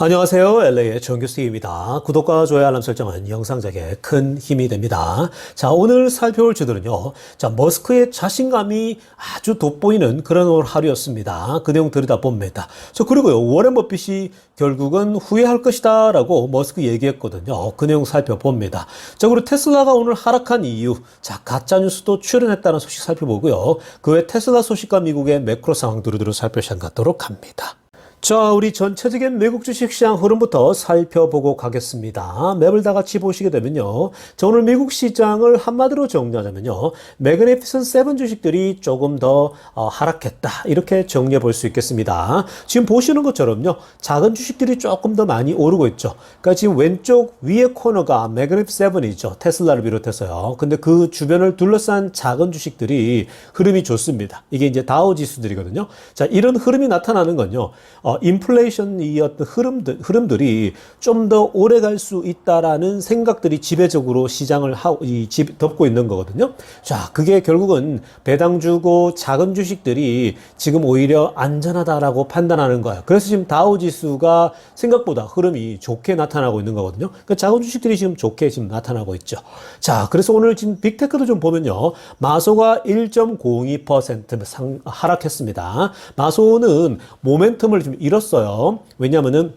안녕하세요. LA의 정규스입니다. 구독과 좋아요 알람 설정은 영상 제작에 큰 힘이 됩니다. 자, 오늘 살펴볼 주들은요. 자, 머스크의 자신감이 아주 돋보이는 그런 오늘 하루였습니다. 그 내용 들여다봅니다. 자, 그리고요. 워렌 버핏이 결국은 후회할 것이다 라고 머스크 얘기했거든요. 그 내용 살펴봅니다. 자, 그리고 테슬라가 오늘 하락한 이유. 자, 가짜뉴스도 출현했다는 소식 살펴보고요. 그 외 테슬라 소식과 미국의 매크로 상황 두루두루 살펴보도록 합니다. 자, 우리 전체적인 미국 주식시장 흐름부터 살펴보고 가겠습니다. 맵을 다 같이 보시게 되면요. 자, 오늘 미국 시장을 한마디로 정리하자면요. 매그니피센트 7 주식들이 조금 더 하락했다. 이렇게 정리해 볼 수 있겠습니다. 지금 보시는 것처럼요. 작은 주식들이 조금 더 많이 오르고 있죠. 그러니까 지금 왼쪽 위에 코너가 매그니피센트 7이죠. 테슬라를 비롯해서요. 근데 그 주변을 둘러싼 작은 주식들이 흐름이 좋습니다. 이게 이제 다우 지수들이거든요. 자, 이런 흐름이 나타나는 건요. 인플레이션이었던 흐름들이 좀 더 오래 갈 수 있다라는 생각들이 지배적으로 시장을 덮고 있는 거거든요. 자, 그게 결국은 배당 주고 작은 주식들이 지금 오히려 안전하다라고 판단하는 거예요. 그래서 지금 다우 지수가 생각보다 흐름이 좋게 나타나고 있는 거거든요. 그러니까 작은 주식들이 지금 좋게 지금 나타나고 있죠. 자, 그래서 오늘 지금 빅테크도 좀 보면요. 마소가 1.02% 하락했습니다. 마소는 모멘텀을 좀 잃었어요. 왜냐하면은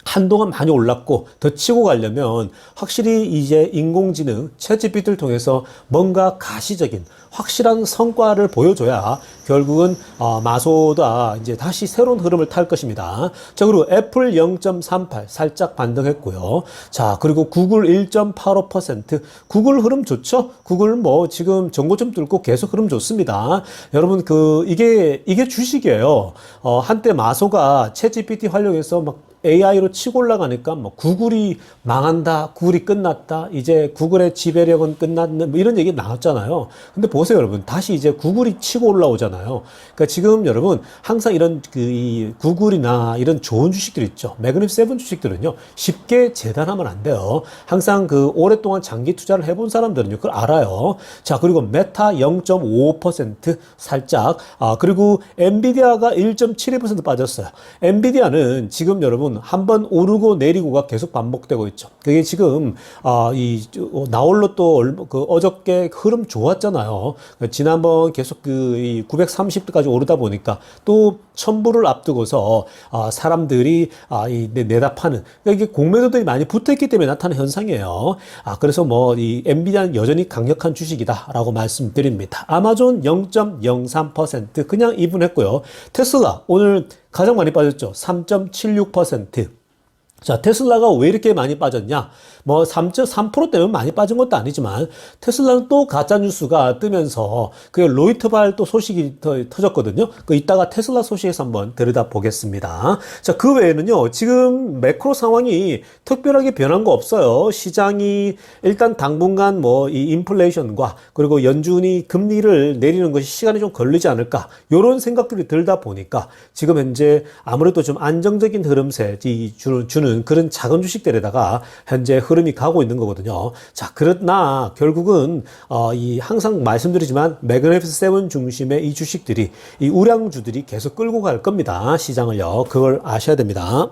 한동안 많이 올랐고 더 치고 가려면 확실히 이제 인공지능 챗GPT를 통해서 뭔가 가시적인 확실한 성과를 보여줘야 결국은 마소다 이제 다시 새로운 흐름을 탈 것입니다. 자, 그리고 애플 0.38 살짝 반등했고요. 자, 그리고 구글 1.85% 구글 흐름 좋죠? 구글 뭐 지금 전고점 뚫고 계속 흐름 좋습니다. 여러분 이게 주식이에요. 한때 마소가 챗GPT 활용해서 막 AI로 치고 올라가니까 뭐 구글이 망한다, 구글이 끝났다, 이제 구글의 지배력은 끝났는 뭐 이런 얘기 나왔잖아요. 근데 보세요, 여러분. 다시 이제 구글이 치고 올라오잖아요. 그러니까 지금 여러분 항상 이런 이 구글이나 이런 좋은 주식들 있죠. 매그니피센트 7 주식들은요. 쉽게 재단하면 안 돼요. 항상 오랫동안 장기 투자를 해본 사람들은요. 그걸 알아요. 자, 그리고 메타 0.55% 살짝 그리고 엔비디아가 1.72% 빠졌어요. 엔비디아는 지금 여러분 한번 오르고 내리고가 계속 반복되고 있죠. 그게 지금 나홀로 또 어저께 흐름 좋았잖아요. 지난번 계속 이 930도까지 오르다 보니까 또 1000불을 앞두고서 사람들이 내다 파는 그러니까 이게 공매도들이 많이 붙어있기 때문에 나타나는 현상이에요. 그래서 뭐 이 엔비디아는 여전히 강력한 주식이다라고 말씀드립니다. 아마존 0.03% 그냥 이분했고요. 테슬라 오늘 가장 많이 빠졌죠. 3.76%. 자, 테슬라가 왜 이렇게 많이 빠졌냐? 뭐 3.3% 때문에 많이 빠진 것도 아니지만 테슬라는 또 가짜 뉴스가 뜨면서 그 로이터발 또 소식이 터졌거든요. 이따가 테슬라 소식에서 한번 들여다 보겠습니다. 자, 그 외에는요. 지금 매크로 상황이 특별하게 변한 거 없어요. 시장이 일단 당분간 뭐 이 인플레이션과 그리고 연준이 금리를 내리는 것이 시간이 좀 걸리지 않을까? 요런 생각들이 들다 보니까 지금 현재 아무래도 좀 안정적인 흐름세 주는 그런 작은 주식들에다가 현재 흐름이 가고 있는 거거든요. 자, 그러나 결국은 항상 말씀드리지만 매그니피센트 7 중심의 이 주식들이 이 우량주들이 계속 끌고 갈 겁니다. 시장을요. 그걸 아셔야 됩니다.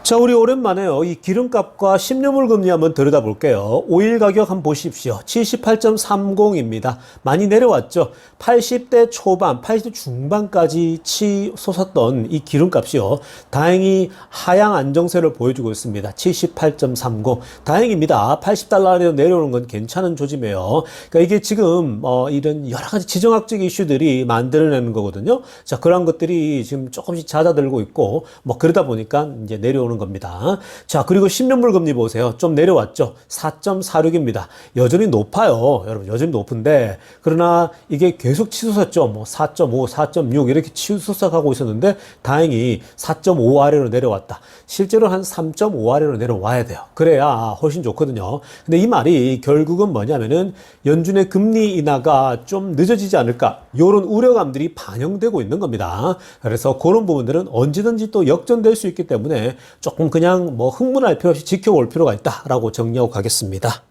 자, 우리 오랜만에요. 이 기름값과 10년물 금리 한번 들여다 볼게요. 오일 가격 한번 보십시오. 78.30입니다. 많이 내려왔죠. 80대 초반, 80대 중반까지 치솟았던 이 기름값이요. 다행히 하향 안정세를 보여주고 있습니다. 78.30. 다행입니다. 80달러로 내려오는 건 괜찮은 조짐이에요. 그러니까 이게 지금 이런 여러 가지 지정학적 이슈들이 만들어내는 거거든요. 자, 그런 것들이 지금 조금씩 잦아들고 있고 뭐 그러다 보니까 이제 내려오는 겁니다. 자, 그리고 10년물 금리 보세요. 좀 내려왔죠. 4.46입니다. 여전히 높아요. 여러분, 여전히 높은데 그러나 이게 계속 치솟았죠. 뭐 4.5, 4.6 이렇게 치솟아가고 있었는데 다행히 4.5 아래로 내려왔다. 실제로 한 3.5 아래로 내려와야 돼요. 그래야 훨씬 좋거든요. 근데 이 말이 결국은 뭐냐면은 연준의 금리 인하가 좀 늦어지지 않을까? 이런 우려감들이 반영되고 있는 겁니다. 그래서 그런 부분들은 언제든지 또 역전될 수 있기 때문에 조금 그냥 뭐 흥분할 필요 없이 지켜볼 필요가 있다라고 정리하고 가겠습니다.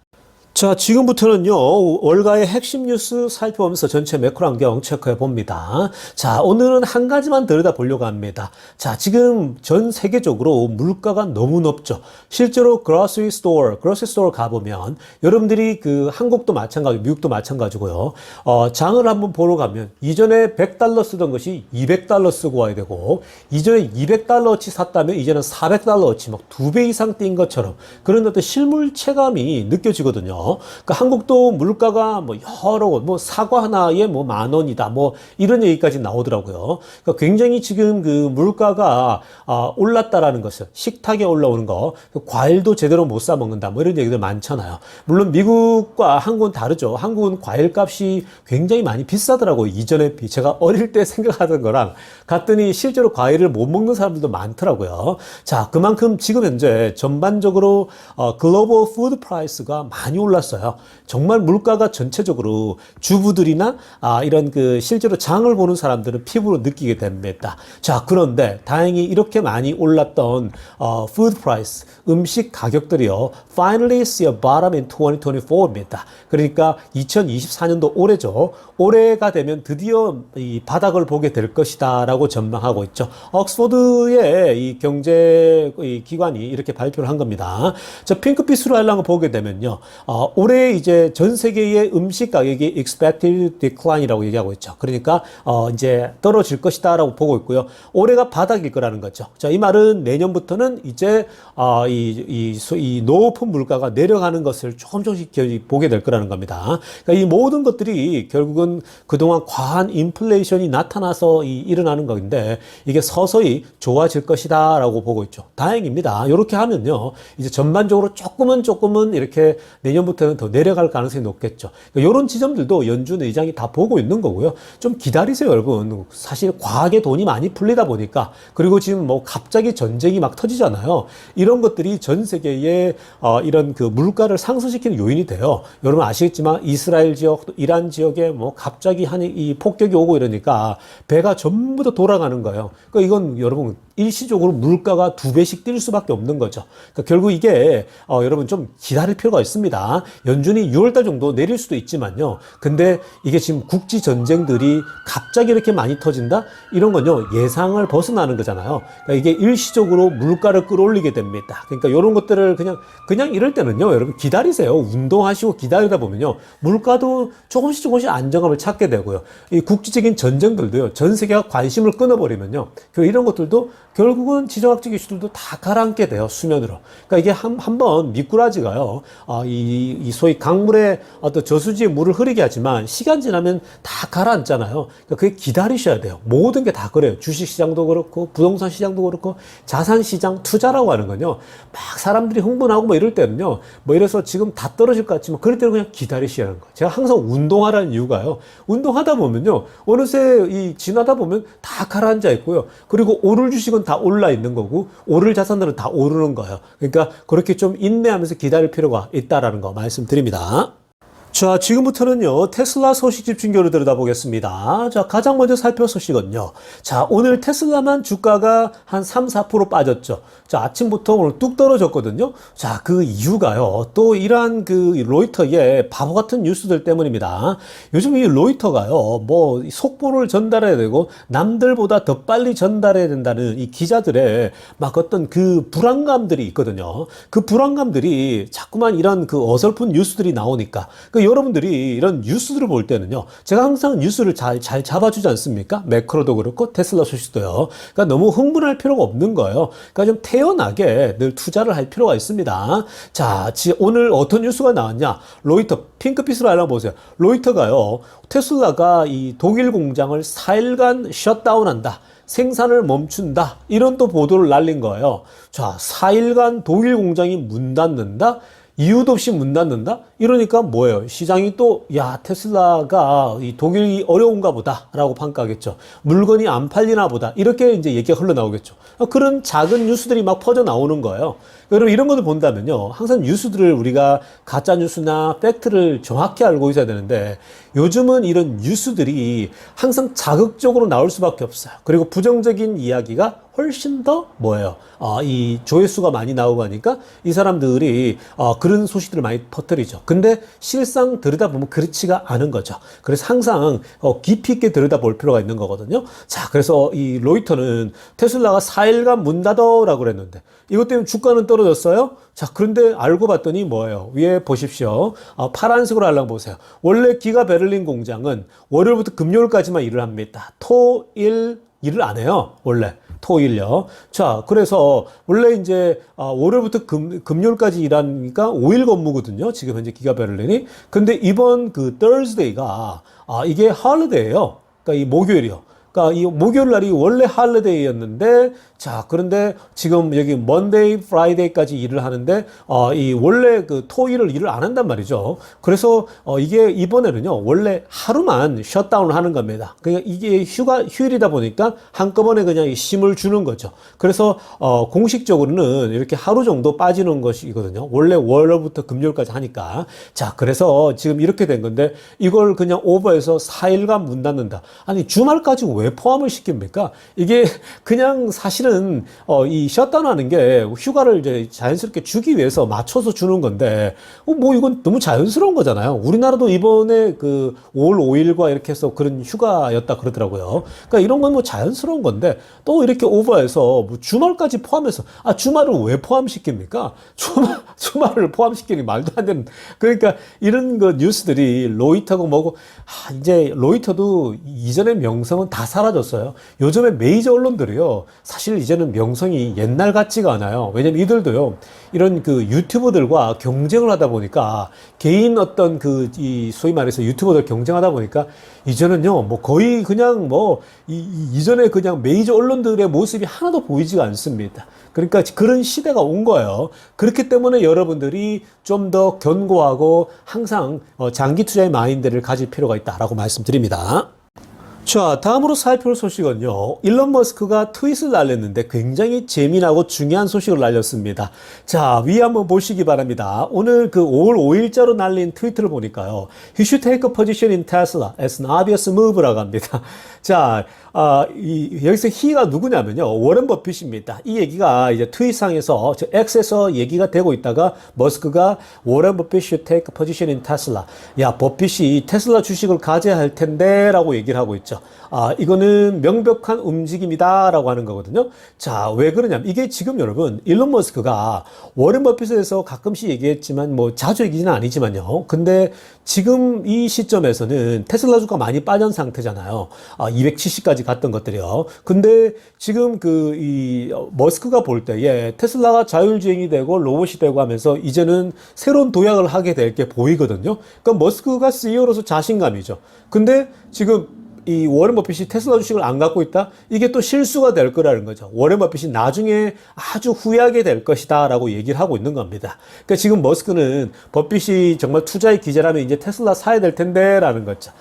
자, 지금부터는요, 월가의 핵심 뉴스 살펴보면서 전체 매크로 환경 체크해 봅니다. 자, 오늘은 한 가지만 들여다 보려고 합니다. 자, 지금 전 세계적으로 물가가 너무 높죠. 실제로 grocery store 가보면 여러분들이 그 한국도 마찬가지고 미국도 마찬가지고요. 장을 한번 보러 가면 이전에 $100 쓰던 것이 $200 쓰고 와야 되고, 이전에 $200어치 샀다면 이제는 $400어치 막 2배 이상 뛴 것처럼 그런 어떤 실물 체감이 느껴지거든요. 그러니까 한국도 물가가 뭐 여러 뭐 사과 하나에 뭐 10,000원이다 뭐 이런 얘기까지 나오더라고요. 그러니까 굉장히 지금 그 물가가 올랐다라는 것은 식탁에 올라오는 거, 과일도 제대로 못 사 먹는다 뭐 이런 얘기들 많잖아요. 물론 미국과 한국은 다르죠. 한국은 과일값이 굉장히 많이 비싸더라고요. 이전에 제가 어릴 때 생각하던 거랑 갔더니 실제로 과일을 못 먹는 사람들도 많더라고요. 자, 그만큼 지금 현재 전반적으로 글로벌 푸드 프라이스가 많이 올랐어요. 정말 물가가 전체적으로 주부들이나 이런 그 실제로 장을 보는 사람들은 피부로 느끼게 됩니다. 자, 그런데 다행히 이렇게 많이 올랐던 푸드 프라이스, 음식 가격들이요, finally see a bottom in 2024입니다. 그러니까 2024년도 올해죠. 올해가 되면 드디어 이 바닥을 보게 될 것이다라고 전망하고 있죠. 옥스퍼드의 이 경제 기관이 이렇게 발표를 한 겁니다. 저 핑크빛으로 하려고 보게 되면요, 올해 이제 전 세계의 음식 가격이 expected decline이라고 얘기하고 있죠. 그러니까 이제 떨어질 것이다라고 보고 있고요. 올해가 바닥일 거라는 거죠. 자, 이 말은 내년부터는 이제 이 높은 물가가 내려가는 것을 조금씩 보게 될 거라는 겁니다. 그러니까 이 모든 것들이 결국은 그동안 과한 인플레이션이 나타나서 일어나는 것인데 이게 서서히 좋아질 것이다라고 보고 있죠. 다행입니다. 이렇게 하면요, 이제 전반적으로 조금은 이렇게 내년부터는 더 내려갈 가능성이 높겠죠. 그러니까 이런 지점들도 연준 의장이 다 보고 있는 거고요. 좀 기다리세요, 여러분. 사실 과하게 돈이 많이 풀리다 보니까, 그리고 지금 뭐 갑자기 전쟁이 막 터지잖아요. 이런 것들이 전 세계의 이런 그 물가를 상승시키는 요인이 돼요. 여러분 아시겠지만 이스라엘 지역, 또 이란 지역에 뭐 갑자기 이 폭격이 오고 이러니까 배가 전부 다 돌아가는 거예요. 그러니까 이건 여러분 일시적으로 물가가 2배씩 뛸 수밖에 없는 거죠. 그러니까 결국 이게 여러분 좀 기다릴 필요가 있습니다. 연준이 6월달 정도 내릴 수도 있지만요. 근데 이게 지금 국지 전쟁들이 갑자기 이렇게 많이 터진다? 이런 건요, 예상을 벗어나는 거잖아요. 그러니까 이게 일시적으로 물가를 끌어올리게 됩니다. 그러니까 이런 것들을 그냥 이럴 때는요, 여러분 기다리세요. 운동하시고 기다리다 보면요, 물가도 조금씩 안정감을 찾게 되고요. 이 국지적인 전쟁들도요, 전 세계가 관심을 끊어버리면요, 이런 것들도 결국은 지정학적 이슈들도 다 가라앉게 돼요, 수면으로. 그러니까 이게 한번 미꾸라지가요, 이 소위 강물에 어떤 저수지에 물을 흐르게 하지만 시간 지나면 다 가라앉잖아요. 그러니까 그게 기다리셔야 돼요. 모든 게 다 그래요. 주식시장도 그렇고 부동산 시장도 그렇고 자산시장 투자라고 하는 건요, 막 사람들이 흥분하고 뭐 이럴 때는요, 뭐 이래서 지금 다 떨어질 것 같지만 그럴 때는 그냥 기다리시라는 거예요. 제가 항상 운동하라는 이유가요, 운동하다 보면요, 어느새 지나다 보면 다 가라앉아 있고요. 그리고 오를 주식은 다 올라 있는 거고 오를 자산들은 다 오르는 거예요. 그러니까 그렇게 좀 인내하면서 기다릴 필요가 있다라는 거 말씀드립니다. 자, 지금부터는요, 테슬라 소식 집중적으로 들여다보겠습니다. 자, 가장 먼저 살펴볼 소식은요. 자, 오늘 테슬라만 주가가 한 3~4% 빠졌죠. 자, 아침부터 오늘 뚝 떨어졌거든요. 자, 그 이유가요, 또 이러한 그 로이터의 바보 같은 뉴스들 때문입니다. 요즘 이 로이터가요, 뭐 속보를 전달해야 되고 남들보다 더 빨리 전달해야 된다는 이 기자들의 막 어떤 그 불안감들이 있거든요. 그 불안감들이 자꾸만 이런 그 어설픈 뉴스들이 나오니까, 여러분들이 이런 뉴스들을 볼 때는요, 제가 항상 뉴스를 잘 잡아주지 않습니까? 매크로도 그렇고 테슬라 소식도요. 그러니까 너무 흥분할 필요가 없는 거예요. 그러니까 좀 태연하게 늘 투자를 할 필요가 있습니다. 자, 오늘 어떤 뉴스가 나왔냐? 로이터, 핑크빛으로 알아보세요. 로이터가요, 테슬라가 이 독일 공장을 4일간 셧다운한다, 생산을 멈춘다, 이런 또 보도를 날린 거예요. 자, 4일간 독일 공장이 문 닫는다? 이유도 없이 문 닫는다? 이러니까 뭐예요? 시장이 또, 야, 테슬라가 이 독일이 어려운가 보다 라고 평가하겠죠. 물건이 안 팔리나 보다, 이렇게 이제 얘기가 흘러나오겠죠. 그런 작은 뉴스들이 막 퍼져 나오는 거예요. 여러분, 이런 것을 본다면요, 항상 뉴스들을 우리가 가짜 뉴스나 팩트를 정확히 알고 있어야 되는데, 요즘은 이런 뉴스들이 항상 자극적으로 나올 수밖에 없어요. 그리고 부정적인 이야기가 훨씬 더 뭐예요? 이 조회수가 많이 나오고 하니까 이 사람들이 그런 소식들을 많이 퍼뜨리죠. 근데 실상 들여다보면 그렇지가 않은 거죠. 그래서 항상 깊이 있게 들여다볼 필요가 있는 거거든요. 자, 그래서 이 로이터는 테슬라가 4일간 문 닫어라고 그랬는데 이것 때문에 주가는 떨어졌어요. 자, 그런데 알고 봤더니 뭐예요? 위에 보십시오. 파란색으로 하려고 보세요. 원래 기가 베를린 공장은 월요일부터 금요일까지만 일을 합니다. 토, 일, 일을 안 해요. 원래. 토일요. 자, 그래서 원래 이제 월요일부터 금요일까지 일하니까 5일 근무거든요. 지금 현재 기가 베를린이. 근데 이번 그 Thursday가 이게 holiday 예요. 그러니까 이 목요일이요. 그러니까 이 목요일 날이 원래 할리데이였는데, 자, 그런데 지금 여기 먼데이, 프라이데이까지 일을 하는데, 이 원래 그 토일을 일을 안 한단 말이죠. 그래서 이게 이번에는요, 원래 하루만 셧다운을 하는 겁니다. 그러니까 이게 휴일이다 보니까 한꺼번에 그냥 힘을 주는 거죠. 그래서 공식적으로는 이렇게 하루 정도 빠지는 것이거든요. 원래 월요일부터 금요일까지 하니까. 자, 그래서 지금 이렇게 된 건데, 이걸 그냥 오버해서 4일간 문 닫는다. 아니, 주말까지 왜 포함을 시킵니까? 이게 그냥 사실은 이 셧다운 하는 게 휴가를 이제 자연스럽게 주기 위해서 맞춰서 주는 건데 뭐 이건 너무 자연스러운 거잖아요. 우리나라도 이번에 그 5월 5일과 이렇게 해서 그런 휴가였다 그러더라고요. 그러니까 이런 건 뭐 자연스러운 건데 또 이렇게 오버해서 뭐 주말까지 포함해서 주말을 왜 포함시킵니까? 주말을 포함시키니 말도 안 되는. 그러니까 이런 그 뉴스들이 로이터고 뭐고 이제 로이터도 이전의 명성은 다 사라졌어요. 요즘에 메이저 언론들이요. 사실 이제는 명성이 옛날 같지가 않아요. 왜냐면 이들도요. 이런 그 유튜버들과 경쟁을 하다 보니까 개인 어떤 이 소위 말해서 유튜버들 경쟁하다 보니까 이제는요. 뭐 거의 그냥 뭐 이전에 그냥 메이저 언론들의 모습이 하나도 보이지가 않습니다. 그러니까 그런 시대가 온 거예요. 그렇기 때문에 여러분들이 좀 더 견고하고 항상 장기 투자의 마인드를 가질 필요가 있다라고 말씀드립니다. 자, 다음으로 살펴볼 소식은요. 일론 머스크가 트윗을 날렸는데 굉장히 재미나고 중요한 소식을 날렸습니다. 자, 위에 한번 보시기 바랍니다. 오늘 그 5월 5일자로 날린 트위트를 보니까요. He should take a position in Tesla as an obvious move라고 합니다. 자, 여기서 he가 누구냐면요. 워런 버핏입니다. 이 얘기가 이제 트윗상에서, X에서 얘기가 되고 있다가 머스크가 워런 버핏 should take a position in Tesla. 야, 버핏이 테슬라 주식을 가져야 할 텐데 라고 얘기를 하고 있죠. 이거는 명백한 움직임이다 라고 하는 거거든요. 자, 왜 그러냐면 이게 지금 여러분 일론 머스크가 워런 버핏에서 가끔씩 얘기했지만 뭐 자주 얘기는 아니지만요. 근데 지금 이 시점에서는 테슬라 주가 많이 빠진 상태잖아요. 270까지 갔던 것들이요. 근데 지금 이 머스크가 볼 때에 테슬라가 자율주행이 되고 로봇이 되고 하면서 이제는 새로운 도약을 하게 될 게 보이거든요. 그러니까 머스크가 CEO로서 자신감이죠. 근데 지금 이 워런 버핏이 테슬라 주식을 안 갖고 있다? 이게 또 실수가 될 거라는 거죠. 워런 버핏이 나중에 아주 후회하게 될 것이다 라고 얘기를 하고 있는 겁니다. 그러니까 지금 머스크는 버핏이 정말 투자의 기재라면 이제 테슬라 사야 될 텐데 라는 거죠.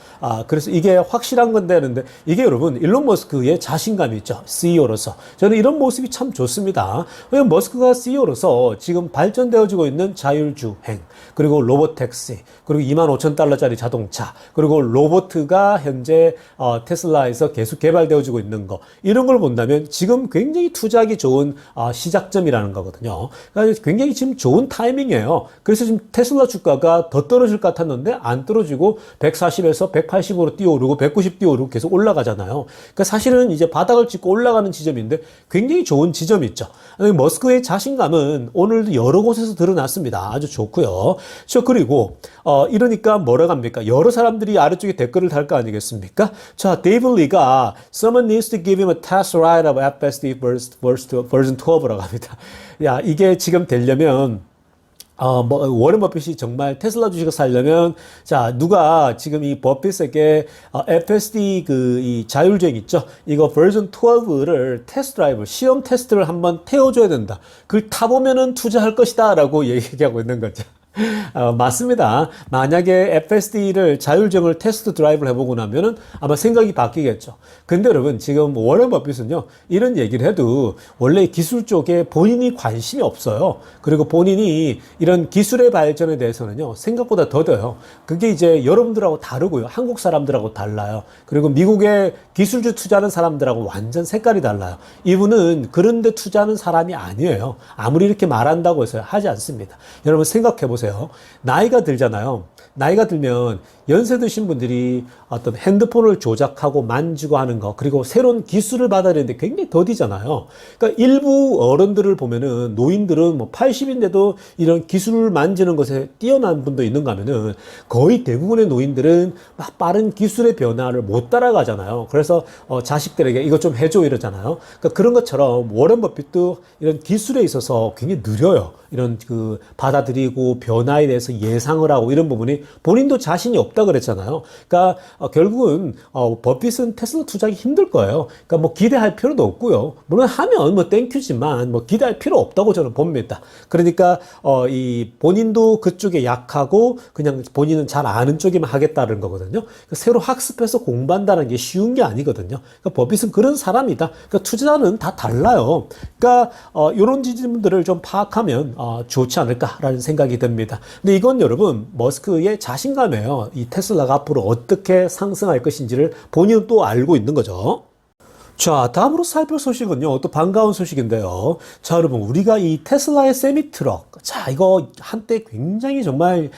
그래서 이게 확실한 건데 하는데 이게 여러분 일론 머스크의 자신감이 있죠. CEO로서. 저는 이런 모습이 참 좋습니다. 왜냐면 머스크가 CEO로서 지금 발전되어지고 있는 자율주행 그리고 로봇택시 그리고 25,000달러짜리 자동차 그리고 로봇가 현재 테슬라에서 계속 개발되어지고 있는 거 이런 걸 본다면 지금 굉장히 투자하기 좋은 시작점이라는 거거든요. 그러니까 굉장히 지금 좋은 타이밍이에요. 그래서 지금 테슬라 주가가 더 떨어질 것 같았는데 안 떨어지고 140에서 180으로 뛰어오르고 190 뛰어오르고 계속 올라가잖아요. 그러니까 사실은 이제 바닥을 찍고 올라가는 지점인데 굉장히 좋은 지점이 있죠. 머스크의 자신감은 오늘도 여러 곳에서 드러났습니다. 아주 좋고요. 그리고 이러니까 뭐라고 합니까? 여러 사람들이 아래쪽에 댓글을 달 거 아니겠습니까? 자, 데이브 리가 Someone needs to give him a test ride of FSD version 12라고 합니다. 야, 이게 지금 되려면 워런 버핏이 정말 테슬라 주식을 사려면, 자, 누가 지금 이 버핏에게, FSD 이 자율주행 있죠? 이거 버전 12를 테스트 드라이브, 시험 테스트를 한번 태워줘야 된다. 그걸 타보면은 투자할 것이다. 라고 얘기하고 있는 거죠. 맞습니다. 만약에 FSD를 자율주행을 테스트 드라이브를 해보고 나면은 아마 생각이 바뀌겠죠. 근데 여러분, 지금 워런 버핏은요, 이런 얘기를 해도 원래 기술 쪽에 본인이 관심이 없어요. 그리고 본인이 이런 기술의 발전에 대해서는요, 생각보다 더뎌요. 그게 이제 여러분들하고 다르고요. 한국 사람들하고 달라요. 그리고 미국의 기술주 투자하는 사람들하고 완전 색깔이 달라요. 이분은 그런데 투자하는 사람이 아니에요. 아무리 이렇게 말한다고 해서 하지 않습니다. 여러분 생각해 보세요. 나이가 들잖아요. 나이가 들면 연세 드신 분들이 어떤 핸드폰을 조작하고 만지고 하는 거, 그리고 새로운 기술을 받아들이는데 굉장히 더디잖아요. 그러니까 일부 어른들을 보면은, 노인들은 뭐 80인데도 이런 기술을 만지는 것에 뛰어난 분도 있는가 하면은, 거의 대부분의 노인들은 막 빠른 기술의 변화를 못 따라가잖아요. 그래서 자식들에게 이것 좀 해줘 이러잖아요. 그러니까 그런 것처럼 워런 버핏도 이런 기술에 있어서 굉장히 느려요. 이런 그 받아들이고 변화에 대해서 예상을 하고 이런 부분이 본인도 자신이 없다 그랬잖아요. 그러니까 결국은 버핏은 테슬라 투자하기 힘들 거예요. 그러니까 뭐 기대할 필요도 없고요. 물론 하면 뭐 땡큐지만 뭐 기대할 필요 없다고 저는 봅니다. 그러니까 이 본인도 그쪽에 약하고 그냥 본인은 잘 아는 쪽에만 하겠다는 거거든요. 그러니까 새로 학습해서 공부한다는 게 쉬운 게 아니거든요. 그러니까 버핏은 그런 사람이다. 그러니까 투자는 다 달라요. 그러니까 이런 지점들을 좀 파악하면 좋지 않을까라는 생각이 듭니다. 근데 이건 여러분 머스크의 자신감이에요. 이 테슬라가 앞으로 어떻게 상승할 것인지를 본인은 또 알고 있는 거죠. 자, 다음으로 살펴볼 소식은요, 또 반가운 소식인데요. 자, 여러분, 우리가 이 테슬라의 세미트럭, 자, 이거 한때 굉장히 정말,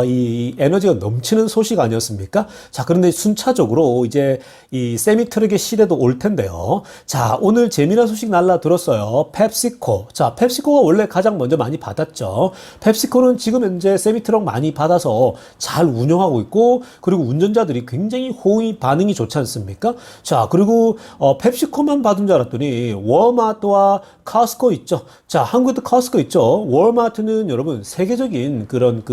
이 에너지가 넘치는 소식 아니었습니까? 자, 그런데 순차적으로 이제 이 세미트럭의 시대도 올 텐데요. 자, 오늘 재미난 소식 날라들었어요. 펩시코. 자, 펩시코가 원래 가장 먼저 많이 받았죠. 펩시코는 지금 현재 세미트럭 많이 받아서 잘 운영하고 있고, 그리고 운전자들이 굉장히 호의 반응이 좋지 않습니까? 자, 그리고, 펩시코만 받은 줄 알았더니 워마트와 카스코 있죠. 자, 한국도 카스코 있죠. 워마트는 여러분 세계적인 그런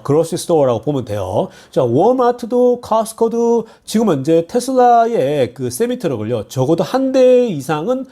그로시 스토어라고 보면 돼요. 자, 워마트도 카스코도 지금 현재 테슬라의 그 세미트럭을요, 적어도 한 대 이상은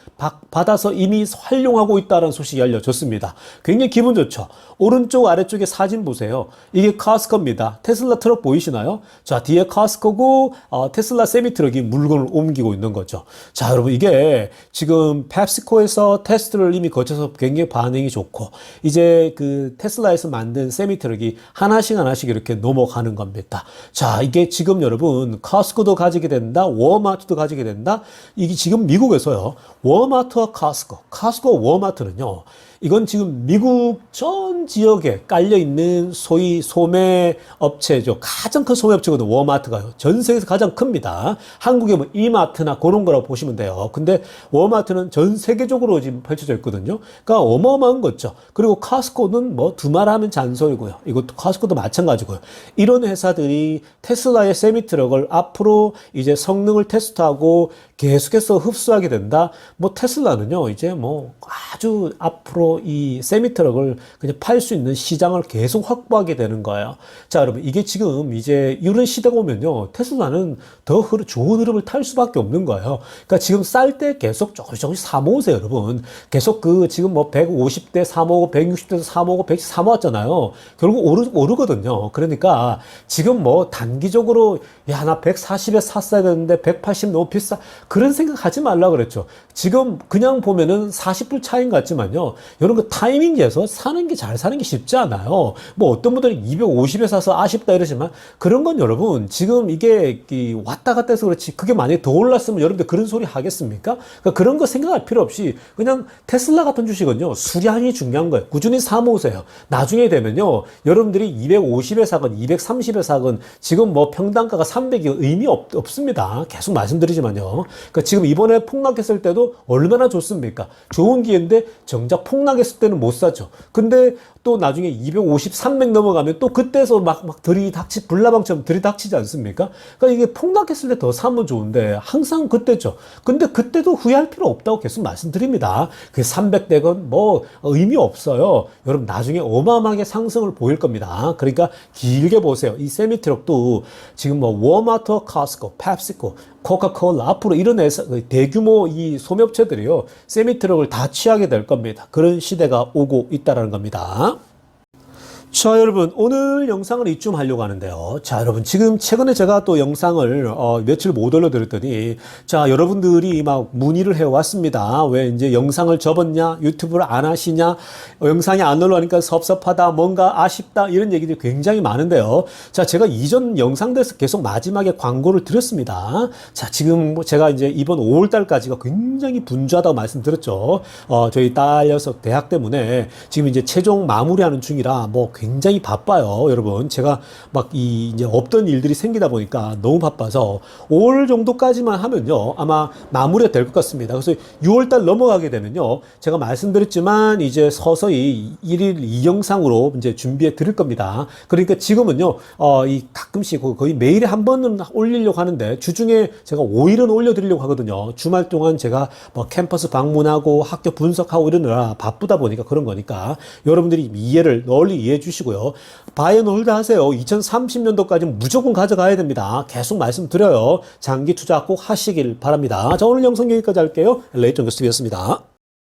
받아서 이미 활용하고 있다는 소식이 알려졌습니다. 굉장히 기분 좋죠. 오른쪽 아래쪽에 사진 보세요. 이게 카스코입니다. 테슬라 트럭 보이시나요? 자, 뒤에 카스코고 테슬라 세미트럭이 물건을 옮기고 있는 거죠. 자, 여러분, 이게 지금 펩시코에서 테스트를 이미 거쳐서 굉장히 반응이 좋고, 이제 그 테슬라에서 만든 세미트럭이 하나씩 하나씩 이렇게 넘어가는 겁니다. 자, 이게 지금 여러분, 카스코도 가지게 된다, 워마트도 가지게 된다. 이게 지금 미국에서요, 워마트와 카스코 워마트는요, 이건 지금 미국 전 지역에 깔려있는 소위 소매 업체죠. 가장 큰 소매 업체거든요. 워마트가요. 전 세계에서 가장 큽니다. 한국에 뭐 이마트나 그런 거라고 보시면 돼요. 근데 워마트는 전 세계적으로 지금 펼쳐져 있거든요. 그러니까 어마어마한 거죠. 그리고 카스코는 뭐 두말하면 잔소리고요. 이것도 카스코도 마찬가지고요. 이런 회사들이 테슬라의 세미트럭을 앞으로 이제 성능을 테스트하고 계속해서 흡수하게 된다. 뭐 테슬라는요, 이제 뭐 아주 앞으로 이 세미트럭을 그냥 팔 수 있는 시장을 계속 확보하게 되는 거예요. 자, 여러분, 이게 지금 이제 이런 시대가 오면요, 테슬라는 더 좋은 흐름을 탈 수밖에 없는 거예요. 그러니까 지금 쌀 때 계속 조금씩 사 모으세요, 여러분. 계속 지금 뭐 150대 사 모으고 160대도 사 모으고 100씩 사 모았잖아요. 결국 오르거든요. 그러니까 지금 뭐 단기적으로 야, 나 140에 샀어야 되는데 180 너무 비싸. 그런 생각 하지 말라 그랬죠. 지금 그냥 보면은 40불 차이인 것 같지만요. 이런 거 타이밍에서 사는 게 잘 사는 게 쉽지 않아요. 뭐 어떤 분들이 250에 사서 아쉽다 이러지만 그런 건 여러분 지금 이게 왔다 갔다 해서 그렇지 그게 만약에 더 올랐으면 여러분들 그런 소리 하겠습니까? 그러니까 그런 거 생각할 필요 없이 그냥 테슬라 같은 주식은요. 수량이 중요한 거예요. 꾸준히 사 모으세요. 나중에 되면요. 여러분들이 250에 사건 230에 사건 지금 뭐 평당가가 300이 의미 없습니다. 계속 말씀드리지만요. 그러니까 지금 이번에 폭락했을 때도 얼마나 좋습니까? 좋은 기회인데 정작 폭락했을 때는 못 사죠. 근데 또 나중에 250, 300 넘어가면 또 그때서 막 불나방처럼 들이닥치지 않습니까? 그러니까 이게 폭락했을 때 더 사면 좋은데 항상 그때죠. 근데 그때도 후회할 필요 없다고 계속 말씀드립니다. 그 300대건 뭐 의미 없어요. 여러분 나중에 어마어마하게 상승을 보일 겁니다. 그러니까 길게 보세요. 이 세미트럭도 지금 뭐 워마트, 카스코, 펩시코, 코카콜라 앞으로 이런 대규모 이 소매업체들이요. 세미트럭을 다 취하게 될 겁니다. 그런 시대가 오고 있다는 겁니다. 자, 여러분, 오늘 영상을 이쯤 하려고 하는데요. 자, 여러분, 지금 최근에 제가 또 영상을 며칠 못 올려드렸더니, 자, 여러분들이 막 문의를 해왔습니다. 왜 이제 영상을 접었냐? 유튜브를 안 하시냐? 영상이 안 올라오니까 섭섭하다, 뭔가 아쉽다, 이런 얘기들이 굉장히 많은데요. 자, 제가 이전 영상들에서 계속 마지막에 광고를 드렸습니다. 자, 지금 제가 이제 이번 5월달까지가 굉장히 분주하다고 말씀드렸죠. 저희 딸 녀석 대학 때문에 지금 이제 최종 마무리하는 중이라 뭐 굉장히 바빠요, 여러분. 제가 막 이제 없던 일들이 생기다 보니까 너무 바빠서 5월 정도까지만 하면요, 아마 마무리가 될 것 같습니다. 그래서 6월달 넘어가게 되면요, 제가 말씀드렸지만 이제 서서히 1일 2영상으로 이제 준비해 드릴 겁니다. 그러니까 지금은요, 이 가끔씩 거의 매일에 한 번은 올리려고 하는데 주중에 제가 5일은 올려드리려고 하거든요. 주말 동안 제가 뭐 캠퍼스 방문하고 학교 분석하고 이러느라 바쁘다 보니까 그런 거니까 여러분들이 이해를 널리 이해해 주시고요. 바이 앤 홀드 하세요. 2030년도까지 무조건 가져가야 됩니다. 계속 말씀드려요. 장기 투자 꼭 하시길 바랍니다. 자, 오늘 영상 여기까지 할게요. 레이ton 교수였습니다.